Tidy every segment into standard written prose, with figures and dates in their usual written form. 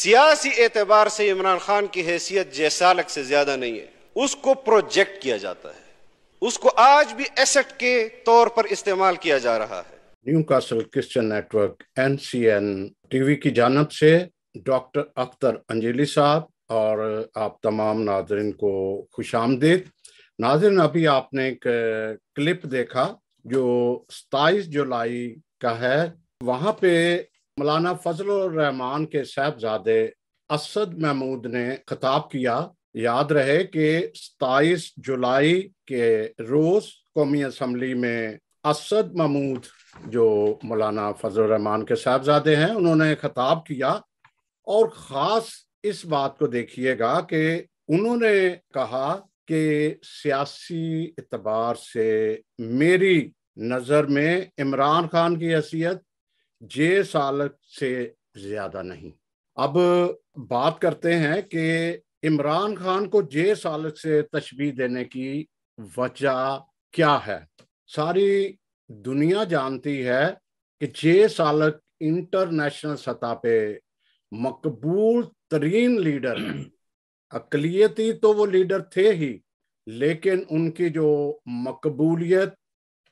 سیاسی اعتبار سے عمران خان کی حیثیت جے سالک سے زیادہ نہیں ہے. اس کو پروجیکٹ کیا جاتا ہے, اس کو آج بھی ایسٹ کے طور پر استعمال کیا جا رہا ہے. New castle Christian network NCN T V کی جانب سے ڈاکٹر اختر انجیلی صاحب اور آپ تمام ناظرین کو خوش آمدید. ناظرین, ابھی آپ نے ایک کلپ دیکھا جو 27 جولائی کا ہے. وہاں پہ مولانا فضل الرحمان کے صاحبزادے اسد محمود نے خطاب کیا. یاد رہے کہ 27 جولائی کے روز قومی اسمبلی میں اسد محمود جو مولانا فضل الرحمان کے صاحبزادے ہیں, انہوں نے خطاب کیا. اور خاص اس بات کو دیکھیے گا کہ انہوں نے کہا کہ سیاسی اعتبار سے میری نظر میں عمران خان کی حیثیت جے سالک سے زیادہ نہیں. اب بات کرتے ہیں کہ عمران خان کو جے سالک سے تشبیہ دینے کی وجہ کیا ہے. ساری دنیا جانتی ہے کہ جے سالک انٹرنیشنل سطح پہ مقبول ترین لیڈر ہیں. اقلیتی تو وہ لیڈر تھے ہی, لیکن ان کی جو مقبولیت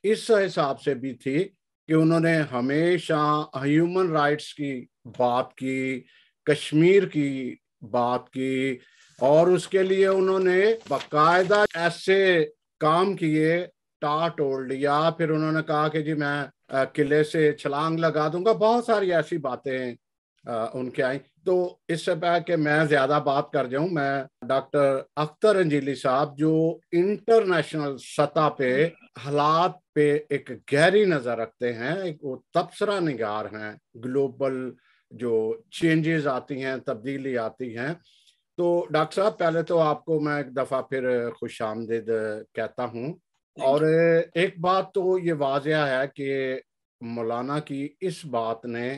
اس حساب سے بھی تھی کہ انہوں نے ہمیشہ ہیومن رائٹس کی بات کی, کشمیر کی بات کی, اور اس کے لیے انہوں نے باقاعدہ ایسے کام کیے, ٹاٹ اوڑ لیا. پھر انہوں نے کہا کہ جی میں قلعے سے چھلانگ لگا دوں گا. بہت ساری ایسی باتیں ان کے آئیں. تو اس سے پہلے کہ میں زیادہ بات کر جاؤں, میں ڈاکٹر اختر انجیلی صاحب جو انٹرنیشنل سطح پہ حالات پہ ایک گہری نظر رکھتے ہیں, ایک وہ تبصرہ نگار ہیں, گلوبل جو چینجز آتی ہیں, تبدیلی آتی ہیں. تو ڈاکٹر صاحب پہلے تو آپ کو میں ایک دفعہ پھر خوش آمدید کہتا ہوں. اور ایک بات تو یہ واضح ہے کہ مولانا کی اس بات نے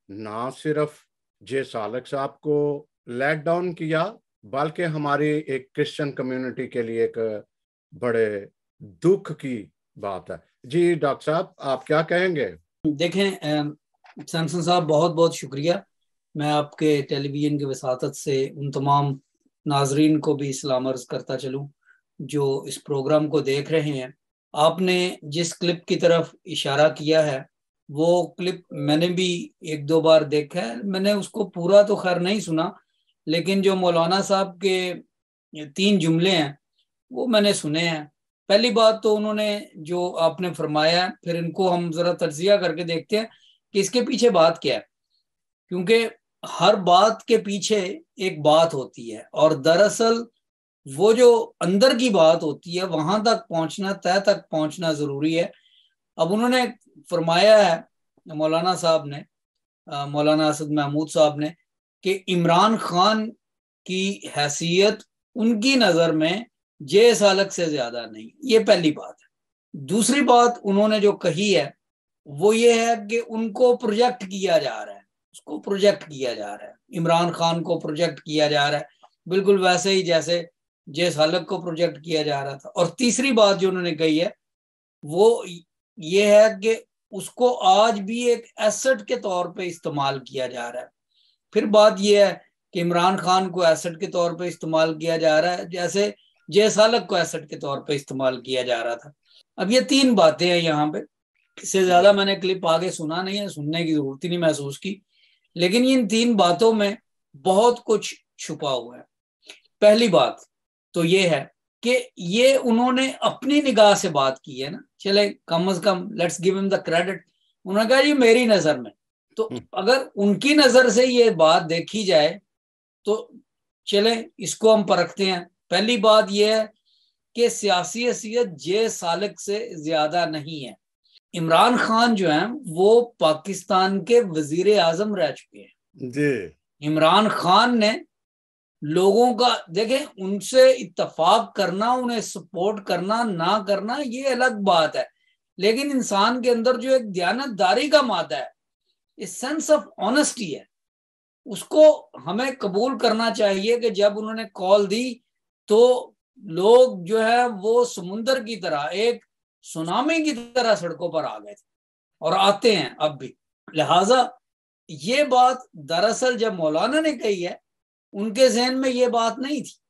نہ صرف جے سالک صاحب کو لیٹ ڈاؤن کیا, بلکہ ہماری ایک کرسچن کمیونٹی کے لیے ایک بڑے دکھ کی بات ہے. جی ڈاکٹر صاحب آپ کیا کہیں گے؟ دیکھیں سیمسن صاحب, بہت بہت شکریہ. میں آپ کے ٹیلی ویژن کی وساطت سے ان تمام ناظرین کو بھی سلام عرض کرتا چلوں جو اس پروگرام کو دیکھ رہے ہیں. آپ نے جس کلپ کی طرف اشارہ کیا ہے وہ کلپ میں نے بھی ایک دو بار دیکھا ہے. میں نے اس کو پورا تو خیر نہیں سنا, لیکن جو مولانا صاحب کے 3 جملے ہیں وہ میں نے سنے ہیں. پہلی بات تو انہوں نے جو آپ نے فرمایا, پھر ان کو ہم ذرا تجزیہ کر کے دیکھتے ہیں کہ اس کے پیچھے بات کیا ہے. کیونکہ ہر بات کے پیچھے ایک بات ہوتی ہے, اور دراصل وہ جو اندر کی بات ہوتی ہے وہاں تک پہنچنا, تہ تک پہنچنا ضروری ہے. اب انہوں نے فرمایا ہے مولانا صاحب نے, مولانا اسد محمود صاحب نے, کہ عمران خان کی حیثیت ان کی نظر میں جے سالک سے زیادہ نہیں. یہ پہلی بات ہے. دوسری بات انہوں نے جو کہی ہے وہ یہ ہے کہ ان کو پروجیکٹ کیا جا رہا ہے, اس کو پروجیکٹ کیا جا رہا ہے, عمران خان کو پروجیکٹ کیا جا رہا ہے, بالکل ویسے ہی جیسے جے سالک کو پروجیکٹ کیا جا رہا تھا. اور تیسری بات جو انہوں نے کہی ہے وہ یہ ہے کہ اس کو آج بھی ایک ایسٹ کے طور پہ استعمال کیا جا رہا ہے. پھر بات یہ ہے کہ عمران خان کو ایسٹ کے طور پہ استعمال کیا جا رہا ہے جیسے جے سالک کو ایسٹ کے طور پہ استعمال کیا جا رہا تھا. اب یہ 3 باتیں ہیں یہاں پہ. اس سے زیادہ میں نے کلپ آگے سنا نہیں ہے, سننے کی ضرورت ہی نہیں محسوس کی, لیکن ان 3 باتوں میں بہت کچھ چھپا ہوا ہے. پہلی بات تو یہ ہے کہ یہ انہوں نے اپنی نگاہ سے بات کی ہے نا, چلے کم از کم لیٹس گیو ہم دا کریڈٹ. انہوں نے کہا یہ میری نظر میں, تو اگر ان کی نظر سے یہ بات دیکھی جائے تو چلیں اس کو ہم پرکھتے ہیں. پہلی بات یہ ہے کہ سیاسی حیثیت جے سالک سے زیادہ نہیں ہے. عمران خان جو ہیں وہ پاکستان کے وزیر اعظم رہ چکے ہیں. جی عمران خان نے لوگوں کا, دیکھیں ان سے اتفاق کرنا, انہیں سپورٹ کرنا نہ کرنا یہ الگ بات ہے, لیکن انسان کے اندر جو ایک دیانتداری کا مادہ ہے, ایک سینس آف آنیسٹی ہے, اس کو ہمیں قبول کرنا چاہیے کہ جب انہوں نے کال دی تو لوگ جو ہے وہ سمندر کی طرح, ایک سونامی کی طرح سڑکوں پر آ گئے تھے اور آتے ہیں اب بھی. لہٰذا یہ بات دراصل جب مولانا نے کہی ہے ان کے ذہن میں یہ بات نہیں تھی.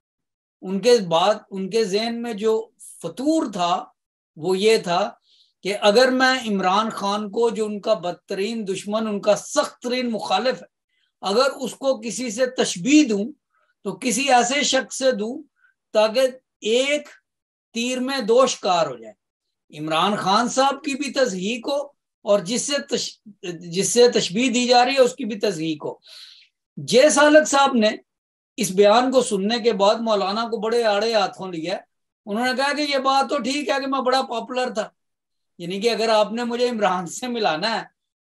ان کے ذہن میں جو فطور تھا وہ یہ تھا کہ اگر میں عمران خان کو، جو ان کا بدترین دشمن، ان کا سخت ترین مخالف ہے، اگر اس کو کسی سے تشبیہ دوں تو کسی ایسے شخص سے دوں تاکہ ایک تیر میں دو شکار ہو جائے، عمران خان صاحب کی بھی تصحیح ہو اور جس سے تشبیہ دی جا رہی ہے اس کی بھی تصحیح ہو. جے سالک صاحب نے اس بیان کو سننے کے بعد مولانا کو بڑے آڑے ہاتھوں لیا. انہوں نے کہا کہ یہ بات تو ٹھیک ہے کہ میں بڑا پاپولر تھا، یعنی کہ اگر آپ نے مجھے عمران سے ملانا ہے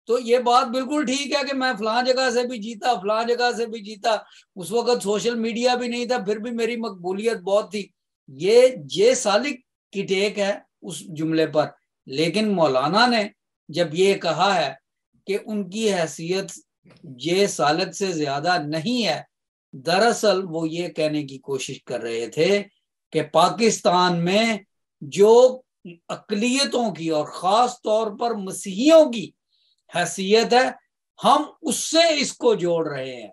تو یہ بات بالکل ٹھیک ہے کہ میں فلاں جگہ سے بھی جیتا، فلاں جگہ سے بھی جیتا، اس وقت سوشل میڈیا بھی نہیں تھا، پھر بھی میری مقبولیت بہت تھی. یہ جے سالک کی ٹیک ہے اس جملے پر. لیکن مولانا نے جب یہ کہا ہے کہ ان کی حیثیت جے سالک سے زیادہ نہیں ہے، دراصل وہ یہ کہنے کی کوشش کر رہے تھے کہ پاکستان میں جو اقلیتوں کی اور خاص طور پر مسیحیوں کی حیثیت ہے، ہم اس سے اس کو جوڑ رہے ہیں.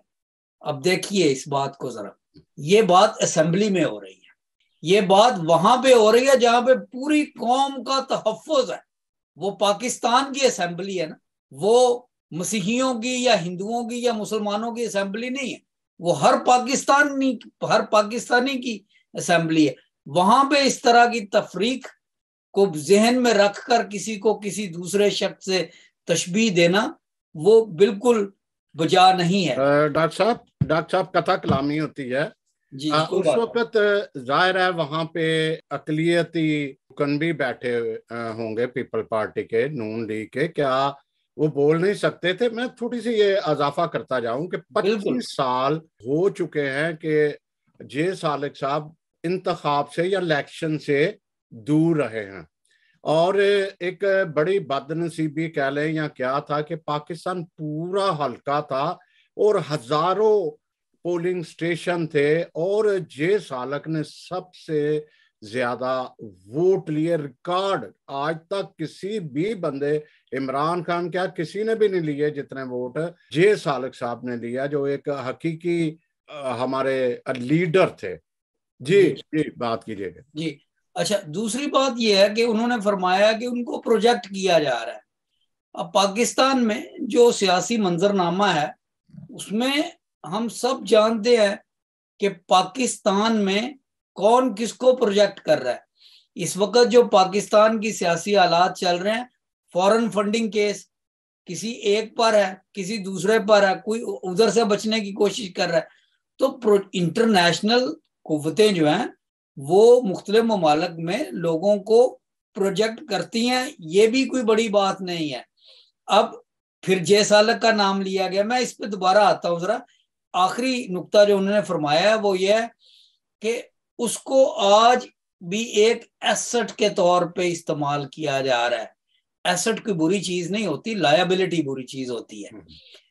اب دیکھیے اس بات کو ذرا، یہ بات اسمبلی میں ہو رہی ہے، یہ بات وہاں پہ ہو رہی ہے جہاں پہ پوری قوم کا تحفظ ہے. وہ پاکستان کی اسمبلی ہے نا، وہ مسیحیوں کی یا ہندوؤں کی یا مسلمانوں کی اسمبلی نہیں ہے، وہ ہر پاکستانی کی اسمبلی ہے. وہاں پہ اس طرح کی تفریق کو ذہن میں رکھ کر کسی کو کسی دوسرے شخص سے تشبیہ دینا وہ بالکل بجا نہیں ہے. ڈاکٹر صاحب کتھا کلامی ہوتی ہے جی اس وقت ظاہر ہے وہاں پہ اقلیتی رکن بھی بیٹھے ہوں گے پیپل پارٹی کے، نون لیگ کے، کیا وہ بول نہیں سکتے تھے؟ میں تھوڑی سی یہ اضافہ کرتا جاؤں کہ 25 سال ہو چکے ہیں کہ جے سالک صاحب انتخاب سے یا الیکشن سے دور رہے ہیں، اور ایک بڑی بدنصیبی کہہ لیں یا کیا تھا کہ پاکستان پورا حلقہ تھا اور ہزاروں پولنگ سٹیشن تھے، اور جے سالک نے سب سے زیادہ ووٹ لیے. ریکارڈ آج تک کسی بھی بندے، عمران خان کیا کسی نے بھی نہیں لیے جتنے ووٹ جے سالک صاحب نے لیا، جو ایک حقیقی ہمارے لیڈر تھے. جی بات کیجئے گا. جی اچھا، دوسری بات یہ ہے کہ انہوں نے فرمایا کہ ان کو پروجیکٹ کیا جا رہا ہے. اب پاکستان میں جو سیاسی منظرنامہ ہے اس میں ہم سب جانتے ہیں کہ پاکستان میں کون کس کو پروجیکٹ کر رہا ہے. اس وقت جو پاکستان کی سیاسی حالات چل رہے ہیں، فورن فنڈنگ کیس کسی ایک پر ہے، کسی دوسرے پر ہے، کوئی ادھر سے بچنے کی کوشش کر رہا ہے. تو انٹرنیشنل قوتیں جو ہیں وہ مختلف ممالک میں لوگوں کو پروجیکٹ کرتی ہیں، یہ بھی کوئی بڑی بات نہیں ہے. اب پھر جے سالک کا نام لیا گیا. میں اس پہ دوبارہ آتا ہوں ذرا. آخری نقطہ جو انہوں نے فرمایا ہے وہ یہ ہے کہ اس کو آج بھی ایک ایسٹ کے طور پہ استعمال کیا جا رہا ہے. ایسٹ کوئی بری چیز نہیں ہوتی، لائبلٹی بری چیز ہوتی ہے.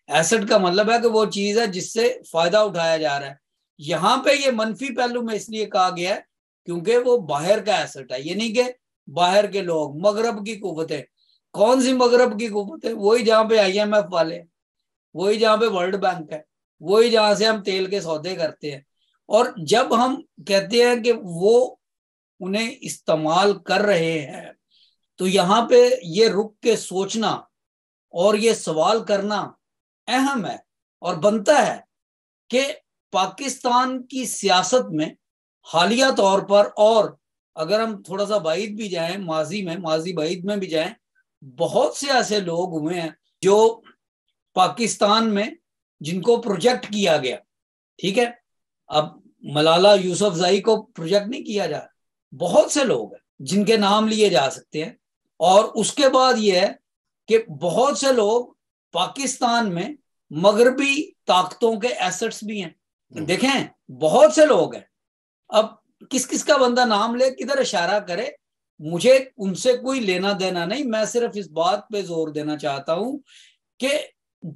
ایسٹ کا مطلب ہے کہ وہ چیز ہے جس سے فائدہ اٹھایا جا رہا ہے. یہاں پہ یہ منفی پہلو میں اس لیے کہا گیا ہے کیونکہ وہ باہر کا ایسٹ ہے، یعنی کہ باہر کے لوگ، مغرب کی قوتیں. کون سی مغرب کی قوتیں؟ وہی جہاں پہ IMF والے، وہی جہاں پہ ورلڈ بینک ہے، وہی جہاں سے ہم تیل کے سودے کرتے ہیں. اور جب ہم کہتے ہیں کہ وہ انہیں استعمال کر رہے ہیں تو یہاں پہ یہ رک کے سوچنا اور یہ سوال کرنا اہم ہے اور بنتا ہے کہ پاکستان کی سیاست میں حالیہ طور پر، اور اگر ہم تھوڑا سا بعید بھی جائیں، ماضی بعید میں بھی جائیں، بہت سے ایسے لوگ ہوئے ہیں جو پاکستان میں جن کو پروجیکٹ کیا گیا. ٹھیک ہے، اب ملالہ یوسفزائی کو پروجیکٹ نہیں کیا جا، بہت سے لوگ ہیں جن کے نام لیے جا سکتے ہیں. اور اس کے بعد یہ ہے کہ بہت سے لوگ پاکستان میں مغربی طاقتوں کے ایسٹس بھی ہیں. دیکھیں بہت سے لوگ ہیں. اب کس کس کا بندہ نام لے، کدھر اشارہ کرے، مجھے ان سے کوئی لینا دینا نہیں. میں صرف اس بات پہ زور دینا چاہتا ہوں کہ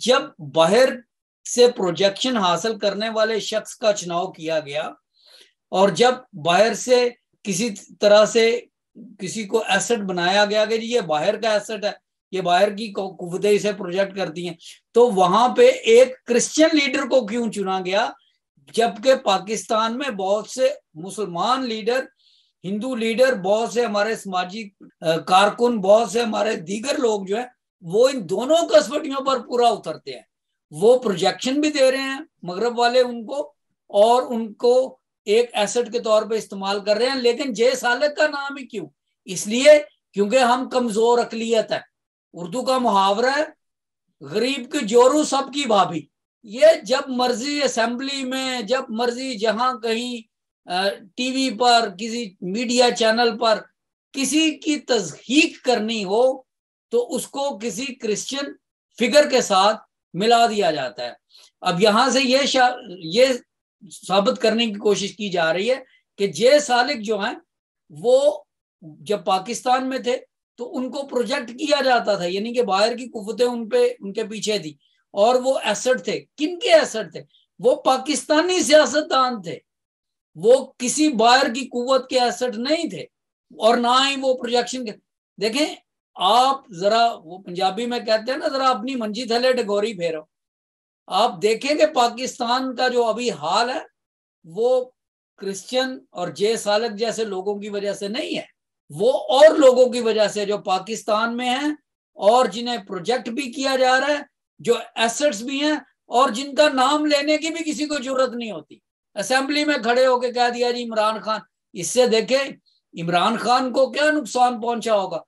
جب باہر سے پروجیکشن حاصل کرنے والے شخص کا چناؤ کیا گیا اور جب باہر سے کسی طرح سے کسی کو ایسٹ بنایا گیا کہ یہ باہر کا ایسٹ ہے، یہ باہر کی قوتیں اسے پروجیکٹ کرتی ہیں. تو وہاں پہ ایک کرسچن لیڈر کو کیوں چنا گیا جبکہ پاکستان میں بہت سے مسلمان لیڈر، ہندو لیڈر، بہت سے ہمارے سماجی کارکن، بہت سے ہمارے دیگر لوگ جو ہیں وہ ان دونوں کسوٹیوں پر پورا اترتے ہیں. وہ پروجیکشن بھی دے رہے ہیں مغرب والے ان کو، اور ان کو ایک ایسٹ کے طور پہ استعمال کر رہے ہیں. لیکن جے سالک کا نام ہی کیوں؟ اس لیے کیونکہ ہم کمزور اقلیت ہے. اردو کا محاورہ ہے غریب کی جورو سب کی بھابھی. یہ جب مرضی اسمبلی میں، جب مرضی جہاں کہیں ٹی وی پر، کسی میڈیا چینل پر کسی کی تضحیق کرنی ہو تو اس کو کسی کرسچن فگر کے ساتھ ملا دیا جاتا ہے. اب یہاں سے یہ ثابت کرنے کی کوشش کی جا رہی ہے کہ جے سالک جو ہیں وہ جب پاکستان میں تھے تو ان کو پروجیکٹ کیا جاتا تھا، یعنی کہ باہر کی قوتیں ان کے پیچھے تھی، اور وہ ایسٹ تھے. کن کے ایسٹ تھے؟ وہ پاکستانی سیاستدان تھے، وہ کسی باہر کی قوت کے ایسٹ نہیں تھے، اور نہ ہی وہ پروجیکشن کے. دیکھیں آپ ذرا، وہ پنجابی میں کہتے ہیں نا، ذرا اپنی منجی تھلے ڈگوری پھیرو. آپ دیکھیں کہ پاکستان کا جو ابھی حال ہے وہ کرسچن اور جے سالک جیسے لوگوں کی وجہ سے نہیں ہے، وہ اور لوگوں کی وجہ سے جو پاکستان میں ہیں اور جنہیں پروجیکٹ بھی کیا جا رہا ہے، جو ایسٹس بھی ہیں اور جن کا نام لینے کی بھی کسی کو ضرورت نہیں ہوتی. اسمبلی میں کھڑے ہو کے کہہ دیا جی عمران خان. اس سے دیکھیں عمران خان کو کیا نقصان پہنچا ہوگا،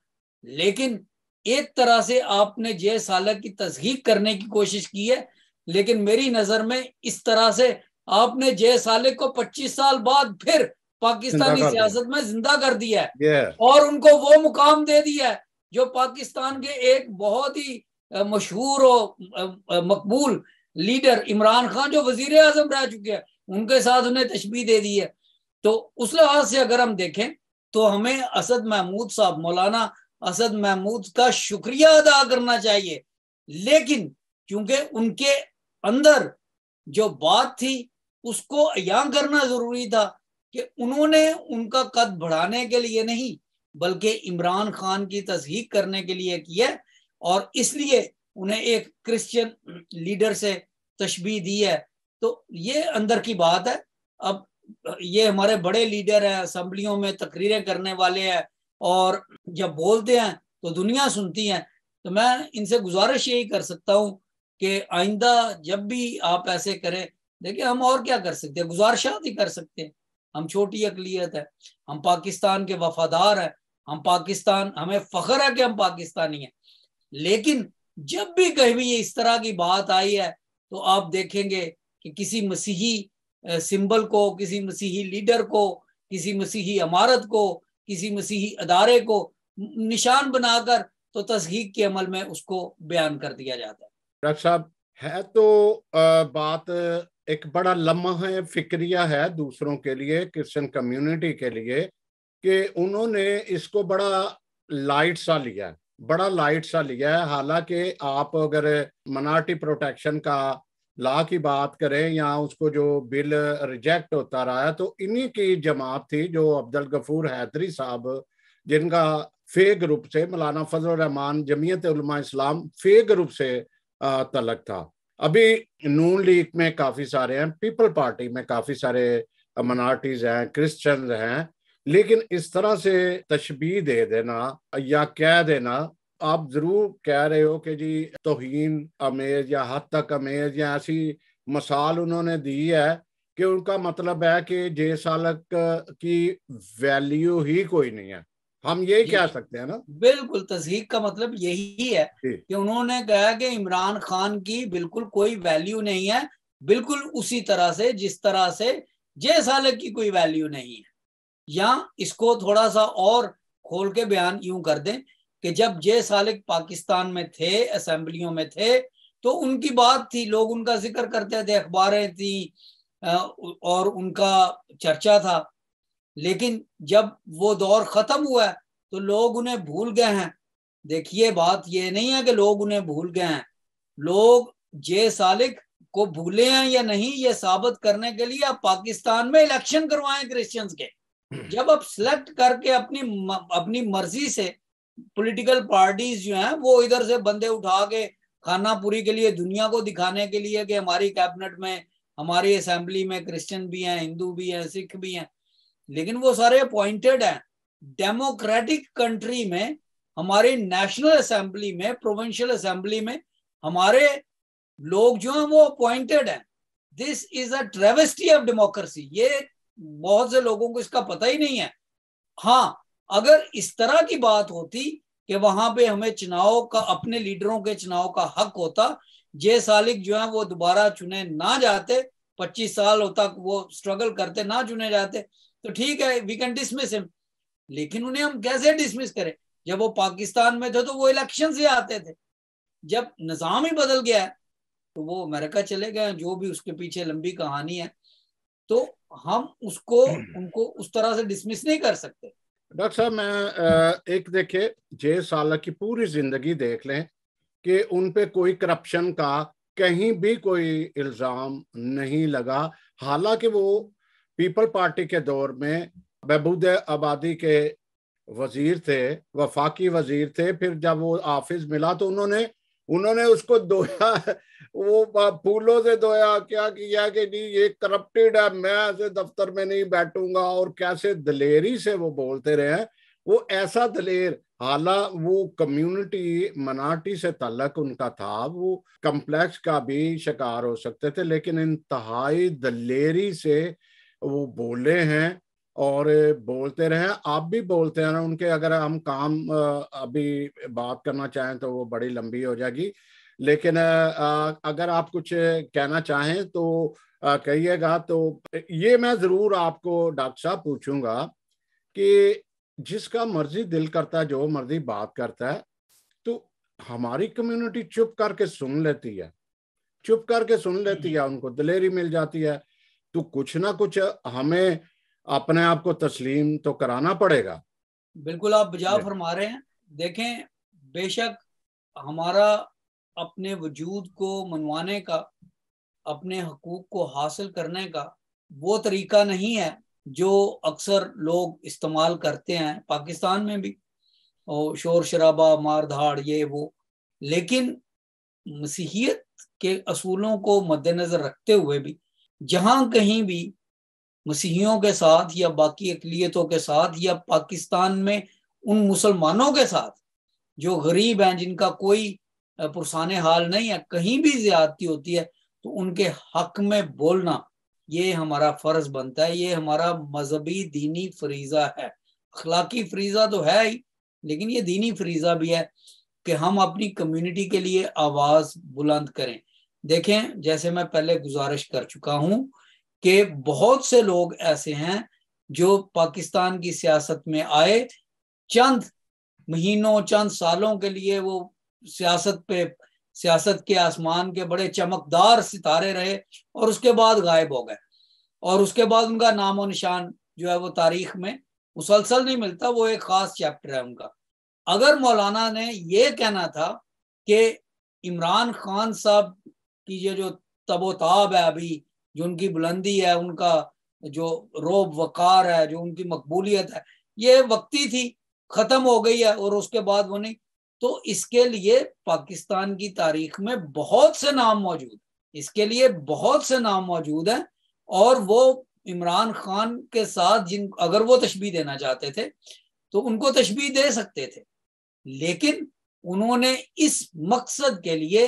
لیکن ایک طرح سے آپ نے جے سالک کی تصحیح کرنے کی کوشش کی ہے. لیکن میری نظر میں اس طرح سے آپ نے جے سالک کو 25 سال بعد پھر پاکستانی سیاست میں زندہ کر دیا ہے، اور ان کو وہ مقام دے دیا ہے جو پاکستان کے ایک بہت ہی مشہور و مقبول لیڈر عمران خان جو وزیر اعظم رہ چکے ہیں ان کے ساتھ انہیں تشبیہ دے دی ہے. تو اس لحاظ سے اگر ہم دیکھیں تو ہمیں اسد محمود صاحب، مولانا اسد محمود کا شکریہ ادا کرنا چاہیے. لیکن کیونکہ ان کے اندر جو بات تھی اس کو عیاں کرنا ضروری تھا کہ انہوں نے ان کا قد بڑھانے کے لیے نہیں بلکہ عمران خان کی تصحیح کرنے کے لیے کیا، اور اس لیے انہیں ایک کرسچن لیڈر سے تشبیہ دی ہے. تو یہ اندر کی بات ہے. اب یہ ہمارے بڑے لیڈر ہیں، اسمبلیوں میں تقریریں کرنے والے ہیں، اور جب بولتے ہیں تو دنیا سنتی ہے. تو میں ان سے گزارش یہی کر سکتا ہوں کہ آئندہ جب بھی آپ ایسے کریں، دیکھیں ہم اور کیا کر سکتے ہیں، گزارشات ہی کر سکتے ہیں. ہم چھوٹی اقلیت ہے، ہم پاکستان کے وفادار ہیں، ہمیں فخر ہے کہ ہم پاکستانی ہیں. لیکن جب بھی کہیں اس طرح کی بات آئی ہے تو آپ دیکھیں گے کہ کسی مسیحی سمبل کو، کسی مسیحی لیڈر کو، کسی مسیحی عمارت کو، کسی مسیحی ادارے کو نشان بنا کر تو تصحیح کے عمل میں اس کو بیان کر دیا جاتا ہے. ڈاکٹر صاحب، ہے تو بات ایک بڑا لمحہ فکریہ ہے دوسروں کے لیے، کرسچن کمیونٹی کے لیے، کہ انہوں نے اس کو بڑا لائٹ سا لیا ہے. حالانکہ آپ اگر منارٹی پروٹیکشن کا لا کی بات کریں یا اس کو جو بل ریجیکٹ ہوتا رہا ہے، تو انہی کی جماعت تھی جو عبدالغفور حیدری صاحب، جن کا فے گروپ سے، مولانا فضل الرحمان جمعیت علماء اسلام فے گروپ سے تعلق تھا. ابھی نون لیگ میں کافی سارے ہیں، پیپل پارٹی میں کافی سارے منارٹیز ہیں، کرسچنز ہیں. لیکن اس طرح سے تشبیہ دے دینا یا کہہ دینا، آپ ضرور کہہ رہے ہو کہ جی توہین آمیز یا حد تک آمیز یا ایسی مثال انہوں نے دی ہے کہ ان کا مطلب ہے کہ جے سالک کی ویلیو ہی کوئی نہیں ہے. ہم یہی کہہ سکتے ہیں نا؟ بالکل، تصحیح کا مطلب یہی ہے کہ انہوں نے کہا کہ عمران خان کی بالکل کوئی ویلیو نہیں ہے، بالکل اسی طرح سے جس طرح سے جے سالک کی کوئی ویلیو نہیں ہے. یا اس کو تھوڑا سا اور کھول کے بیان یوں کر دیں کہ جب جے سالک پاکستان میں تھے، اسمبلیوں میں تھے، تو ان کی بات تھی، لوگ ان کا ذکر کرتے تھے، اخباریں تھیں اور ان کا چرچا تھا. لیکن جب وہ دور ختم ہوا ہے تو لوگ انہیں بھول گئے ہیں. دیکھیے بات یہ نہیں ہے کہ لوگ انہیں بھول گئے ہیں، لوگ جے سالک کو بھولے ہیں یا نہیں یہ ثابت کرنے کے لیے آپ پاکستان میں الیکشن کروائیں کرسچنز کے. جب آپ سلیکٹ کر کے اپنی مرضی سے پولیٹیکل پارٹیز جو ہیں وہ ادھر سے بندے اٹھا کے خانہ پوری کے لیے دنیا کو دکھانے کے لیے کہ ہماری کیبنٹ میں ہماری اسمبلی میں کرسچن بھی ہیں, ہندو بھی ہیں, سکھ بھی ہیں, لیکن وہ سارے اپوائنٹڈ ہیں. ڈیموکریٹک کنٹری میں ہماری نیشنل اسمبلی میں, پروونشل اسمبلی میں ہمارے لوگ جو ہیں وہ اپوائنٹڈ ہیں. دس از اے ٹریوسٹی آف ڈیموکریسی. یہ بہت سے لوگوں کو اس کا پتہ ہی نہیں ہے. ہاں اگر اس طرح کی بات ہوتی کہ وہاں پہ ہمیں چناؤ کا, اپنے لیڈروں کے چناؤ کا حق ہوتا, جے سالک جو ہیں وہ دوبارہ چنے نہ جاتے, 25 سال تک وہ سٹرگل کرتے, نہ چنے جاتے, تو ٹھیک ہے, وی کین ڈسمس ہم. لیکن انہیں ہم کیسے ڈسمس کریں؟ جب وہ پاکستان میں تھے تو وہ الیکشن سے آتے تھے. جب نظام ہی بدل گیا ہے تو وہ امریکہ چلے گئے, جو بھی اس کے پیچھے لمبی کہانی ہے, تو ہم ان کو اس طرح سے ڈسمس نہیں کر سکتے. ڈاکٹر صاحب میں ایک دیکھے جے سالک کی پوری زندگی دیکھ لیں کہ ان پہ کوئی کرپشن کا کہیں بھی کوئی الزام نہیں لگا, حالانکہ وہ پیپل پارٹی کے دور میں بہبود آبادی کے وزیر تھے, وفاقی وزیر تھے. پھر جب وہ آفس ملا تو انہوں نے اس کو دھویا, وہ پھولوں سے دھویا, کیا کیا کہ نہیں یہ کرپٹڈ ہے, میں ایسے دفتر میں نہیں بیٹھوں گا, اور کیسے دلیری سے وہ بولتے رہے. وہ ایسا دلیر, حالانکہ وہ کمیونٹی منارٹی سے تعلق ان کا تھا, وہ کمپلیکس کا بھی شکار ہو سکتے تھے, لیکن انتہائی دلیری سے وہ بولے ہیں اور بولتے رہے. آپ بھی بولتے ہیں ان کے, اگر ہم کام ابھی بات کرنا چاہیں تو وہ بڑی لمبی ہو جائے گی, لیکن اگر آپ کچھ کہنا چاہیں تو کہیے گا. تو یہ میں ضرور آپ کو ڈاکٹر صاحب پوچھوں گا کہ جس کا مرضی دل کرتا ہے, جو مرضی بات کرتا ہے, تو ہماری کمیونٹی چپ کر کے سن لیتی ہے, ان کو دلیری مل جاتی ہے. تو کچھ نہ کچھ ہمیں اپنے آپ کو تسلیم تو کرانا پڑے گا. بالکل آپ بجا فرما رہے ہیں. دیکھیں, بے شک ہمارا اپنے وجود کو منوانے کا, اپنے حقوق کو حاصل کرنے کا وہ طریقہ نہیں ہے جو اکثر لوگ استعمال کرتے ہیں پاکستان میں بھی, اور شور شرابہ, مار دھاڑ, یہ وہ. لیکن مسیحیت کے اصولوں کو مد نظر رکھتے ہوئے بھی جہاں کہیں بھی مسیحیوں کے ساتھ یا باقی اقلیتوں کے ساتھ یا پاکستان میں ان مسلمانوں کے ساتھ جو غریب ہیں, جن کا کوئی پرسان حال نہیں ہے, کہیں بھی زیادتی ہوتی ہے تو ان کے حق میں بولنا یہ ہمارا فرض بنتا ہے. یہ ہمارا مذہبی دینی فریضہ ہے. اخلاقی فریضہ تو ہے ہی, لیکن یہ دینی فریضہ بھی ہے کہ ہم اپنی کمیونٹی کے لیے آواز بلند کریں. دیکھیں, جیسے میں پہلے گزارش کر چکا ہوں کہ بہت سے لوگ ایسے ہیں جو پاکستان کی سیاست میں آئے, چند مہینوں, چند سالوں کے لیے وہ سیاست کے آسمان کے بڑے چمکدار ستارے رہے, اور اس کے بعد غائب ہو گئے, اور اس کے بعد ان کا نام و نشان جو ہے وہ تاریخ میں مسلسل نہیں ملتا. وہ ایک خاص چیپٹر ہے ان کا. اگر مولانا نے یہ کہنا تھا کہ عمران خان صاحب کی یہ جو تب و تاب ہے, ابھی جو ان کی بلندی ہے, ان کا جو روب وقار ہے, جو ان کی مقبولیت ہے, یہ وقتی تھی, ختم ہو گئی ہے, اور اس کے بعد وہ نہیں, تو اس کے لیے پاکستان کی تاریخ میں بہت سے نام موجود, اس کے لیے بہت سے نام موجود ہیں. اور وہ عمران خان کے ساتھ اگر وہ تشبیہ دینا چاہتے تھے تو ان کو تشبیہ دے سکتے تھے, لیکن انہوں نے اس مقصد کے لیے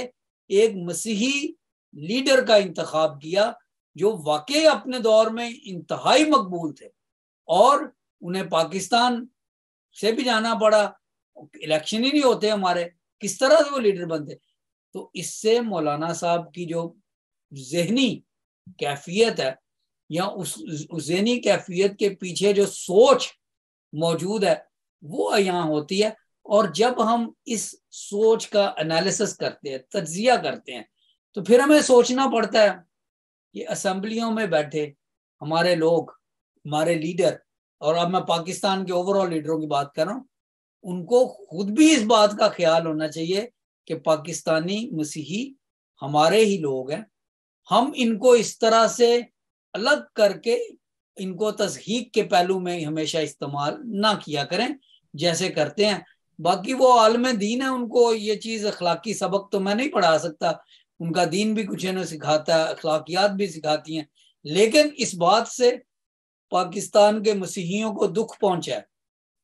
ایک مسیحی لیڈر کا انتخاب کیا جو واقعی اپنے دور میں انتہائی مقبول تھے, اور انہیں پاکستان سے بھی جانا پڑا. الیکشن ہی نہیں ہوتے ہمارے, کس طرح سے وہ لیڈر بنتے. تو اس سے مولانا صاحب کی جو ذہنی کیفیت ہے, یا اس ذہنی کیفیت کے پیچھے جو سوچ موجود ہے وہ یہاں ہوتی ہے. اور جب ہم اس سوچ کا انالیسس کرتے ہیں, تجزیہ کرتے ہیں, تو پھر ہمیں سوچنا پڑتا ہے کہ اسمبلیوں میں بیٹھے ہمارے لوگ, ہمارے لیڈر, اور اب میں پاکستان کے اوور آل لیڈروں کی بات کر رہا ہوں, ان کو خود بھی اس بات کا خیال ہونا چاہیے کہ پاکستانی مسیحی ہمارے ہی لوگ ہیں. ہم ان کو اس طرح سے الگ کر کے ان کو تضحیک کے پہلو میں ہمیشہ استعمال نہ کیا کریں جیسے کرتے ہیں. باقی وہ عالم دین ہے، ان کو یہ چیز اخلاقی سبق تو میں نہیں پڑھا سکتا، ان کا دین بھی کچھ انہیں سکھاتا ہے، اخلاقیات بھی سکھاتی ہیں، لیکن اس بات سے پاکستان کے مسیحیوں کو دکھ پہنچا ہے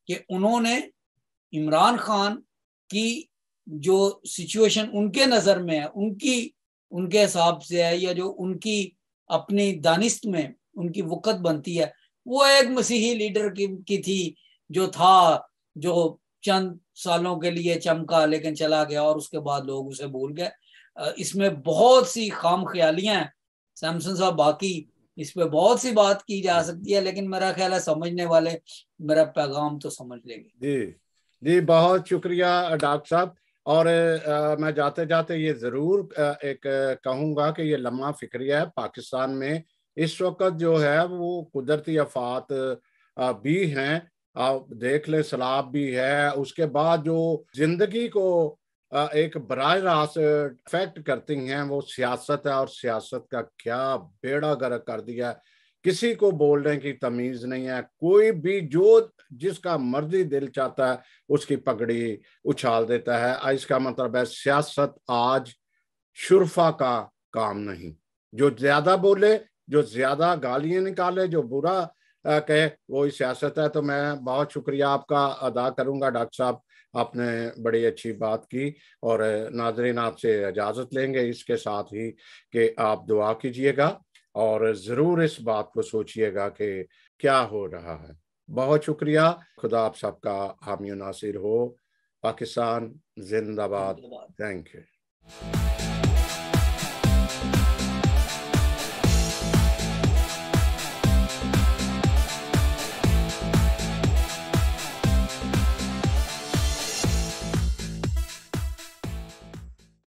کہ انہوں نے عمران خان کی جو سچویشن ان کے نظر میں ہے، ان کے حساب سے ہے، یا جو ان کی اپنی دانست میں ان کی وقت بنتی ہے، وہ ایک مسیحی لیڈر کی تھی جو چند سالوں کے لیے چمکا لیکن چلا گیا اور اس کے بعد لوگ اسے بھول گئے۔ اس میں بہت سی خام خیالیاں ہیں سیمسن صاحب، باقی اس پہ بہت سی بات کی جا سکتی ہے، لیکن میرا خیال ہے سمجھنے والے میرا پیغام تو سمجھ لیں گے۔ جی بہت شکریہ ڈاکٹر صاحب، اور میں جاتے جاتے یہ ضرور ایک کہوں گا کہ یہ لمحہ فکریہ ہے پاکستان میں اس وقت جو ہے وہ قدرتی آفات بھی ہیں، آپ دیکھ لیں سیلاب بھی ہے، اس کے بعد جو زندگی کو ایک براہ راست افیکٹ کرتی ہیں وہ سیاست ہے، اور سیاست کا کیا بیڑا غرق کر دیا ہے، کسی کو بولنے کی تمیز نہیں ہے، کوئی بھی جو جس کا مرضی دل چاہتا ہے اس کی پگڑی اچھال دیتا ہے۔ اس کا مطلب ہے سیاست آج شرفا کا کام نہیں، جو زیادہ بولے، جو زیادہ گالیاں نکالے، جو برا کہے، وہی سیاست ہے۔ تو میں بہت شکریہ آپ کا ادا کروں گا ڈاکٹر صاحب، آپ نے بڑی اچھی بات کی، اور ناظرین آپ سے اجازت لیں گے اس کے ساتھ ہی کہ آپ دعا کیجئے گا اور ضرور اس بات کو سوچئے گا کہ کیا ہو رہا ہے۔ بہت شکریہ، خدا آپ سب کا حامی و ناصر ہو۔ پاکستان زندہ باد، تھینک یو۔